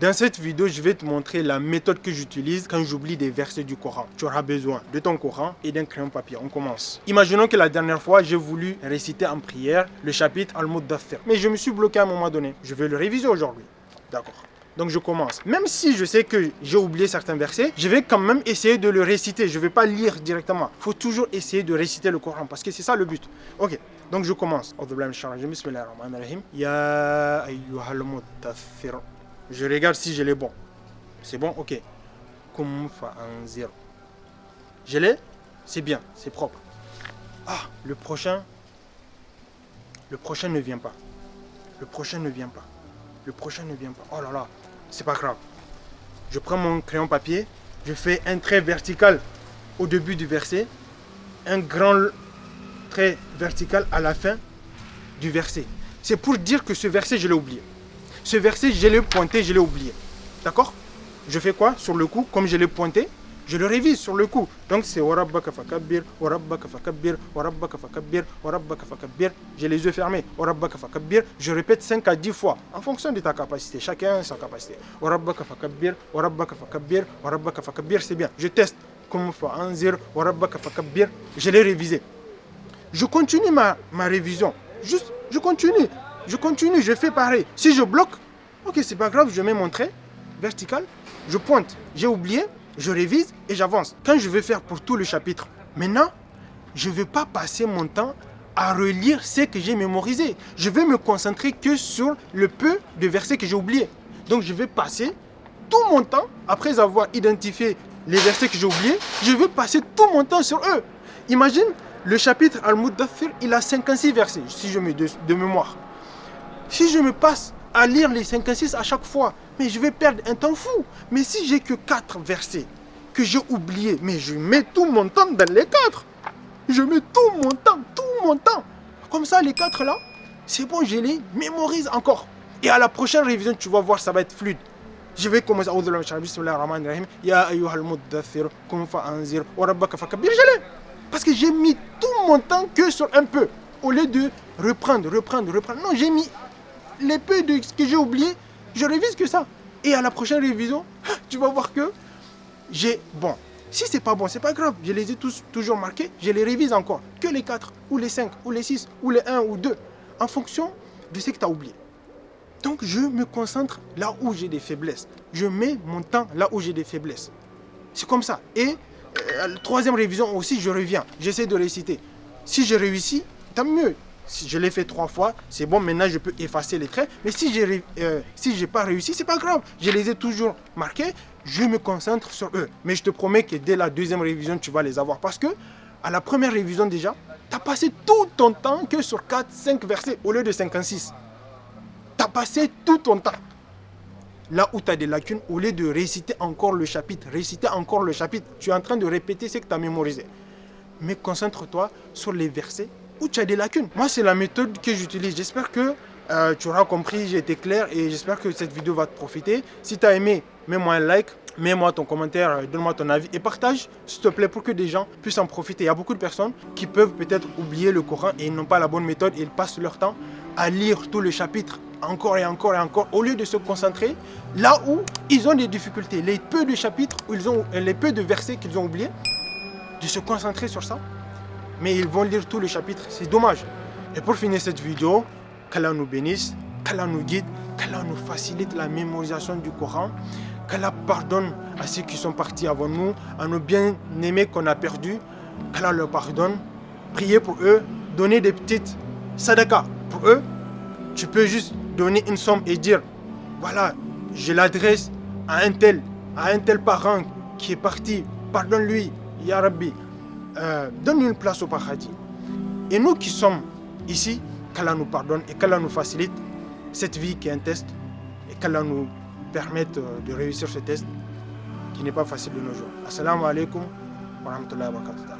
Dans cette vidéo, je vais te montrer la méthode que j'utilise quand j'oublie des versets du Coran. Tu auras besoin de ton Coran et d'un crayon papier. On commence. Imaginons que la dernière fois, j'ai voulu réciter en prière le chapitre Al-Muddathir. Mais je me suis bloqué à un moment donné. Je vais le réviser aujourd'hui. D'accord. Donc je commence. Même si je sais que j'ai oublié certains versets, je vais quand même essayer de le réciter. Je ne vais pas lire directement. Il faut toujours essayer de réciter le Coran parce que c'est ça le but. Ok. Donc je commence. Ya ayyuhal muddathir. Je regarde si je l'ai bon. C'est bon? Ok. Kum fa'anzir. Je l'ai? C'est bien, c'est propre. Ah, le prochain ne vient pas. Le prochain ne vient pas. Le prochain ne vient pas. Oh là là, c'est pas grave. Je prends mon crayon papier, je fais un trait vertical au début du verset, un grand trait vertical à la fin du verset. C'est pour dire que ce verset, je l'ai oublié. Ce verset, je l'ai pointé, je l'ai oublié. D'accord? Je fais quoi? Sur le coup, comme je l'ai pointé, je le révise sur le coup. Donc c'est Warabbaka fakabbir, Warabbaka fakabbir, Warabbaka fakabbir, Warabbaka fakabbir. J'ai les yeux fermés. Warabbaka fakabbir. Je répète 5 à 10 fois en fonction de ta capacité. Chacun a sa capacité. Warabbaka fakabbir, Warabbaka fakabbir, Warabbaka fakabbir. C'est bien. Je teste. Kum fa'anzir, Warabbaka fakabbir. Je l'ai révisé. Je continue ma révision. Juste, je continue, je fais pareil. Si je bloque, ok, c'est pas grave, je mets mon trait vertical, je pointe, j'ai oublié, je révise et j'avance. Quand je vais faire pour tout le chapitre, maintenant, je ne vais pas passer mon temps à relire ce que j'ai mémorisé. Je vais me concentrer que sur le peu de versets que j'ai oubliés. Donc je vais passer tout mon temps, après avoir identifié les versets que j'ai oubliés, je vais passer tout mon temps sur eux. Imagine, le chapitre Al-Muddathir, il a 56 versets, si je mets de mémoire. Si je me passe à lire les 56 à chaque fois, mais je vais perdre un temps fou. Mais si j'ai que 4 versets que j'ai oubliés, mais je mets tout mon temps dans les 4. Je mets tout mon temps. Comme ça, les 4 là, c'est bon, je les mémorise encore. Et à la prochaine révision, tu vas voir, ça va être fluide. Je vais commencer à Ya ayyuhal muddathir, kum fa'anzir, wa rabbaka fakabbir. Je l'ai. Parce que j'ai mis tout mon temps que sur un peu. Au lieu de reprendre. Non, j'ai mis les peu de ce que j'ai oublié, je révise que ça. Et à la prochaine révision, tu vas voir que j'ai... Bon, si c'est pas bon, c'est pas grave. Je les ai tous toujours marqués, je les révise encore. Que les 4, ou les 5, ou les 6, ou les 1, ou 2. En fonction de ce que tu as oublié. Donc je me concentre là où j'ai des faiblesses. Je mets mon temps là où j'ai des faiblesses. C'est comme ça. Et la troisième révision aussi, je reviens. J'essaie de réciter. Si je réussis, tant mieux. Si je l'ai fait 3 fois, c'est bon, maintenant je peux effacer les traits. Mais si j'ai pas réussi, c'est pas grave. Je les ai toujours marqués, je me concentre sur eux. Mais je te promets que dès la deuxième révision, tu vas les avoir. Parce que à la première révision déjà, tu as passé tout ton temps que sur 4-5 versets au lieu de 56. Tu as passé tout ton temps. Là où tu as des lacunes, au lieu de réciter encore le chapitre, tu es en train de répéter ce que tu as mémorisé. Mais concentre-toi sur les versets où tu as des lacunes. Moi, c'est la méthode que j'utilise. J'espère que tu auras compris, j'ai été clair et j'espère que cette vidéo va te profiter. Si tu as aimé, mets-moi un like, mets-moi ton commentaire, donne-moi ton avis et partage, s'il te plaît, pour que des gens puissent en profiter. Il y a beaucoup de personnes qui peuvent peut-être oublier le Coran et ils n'ont pas la bonne méthode et ils passent leur temps à lire tout le chapitre encore et encore, au lieu de se concentrer là où ils ont des difficultés, les peu de chapitres, les peu de versets qu'ils ont oubliés, de se concentrer sur ça, mais ils vont lire tout le chapitre, c'est dommage. Et pour finir cette vidéo, qu'Allah nous bénisse, qu'Allah nous guide, qu'Allah nous facilite la mémorisation du Coran, qu'Allah pardonne à ceux qui sont partis avant nous, à nos bien-aimés qu'on a perdus, qu'Allah leur pardonne, priez pour eux, donnez des petites sadaka pour eux. Tu peux juste donner une somme et dire, voilà, je l'adresse à un tel parent qui est parti, pardonne-lui, Ya Rabbi, donne une place au paradis. Et nous qui sommes ici, qu'Allah nous pardonne et qu'Allah nous facilite cette vie qui est un test et qu'Allah nous permette de réussir ce test qui n'est pas facile de nos jours. Assalamu alaikum wa rahmatullahi wa barakatuh.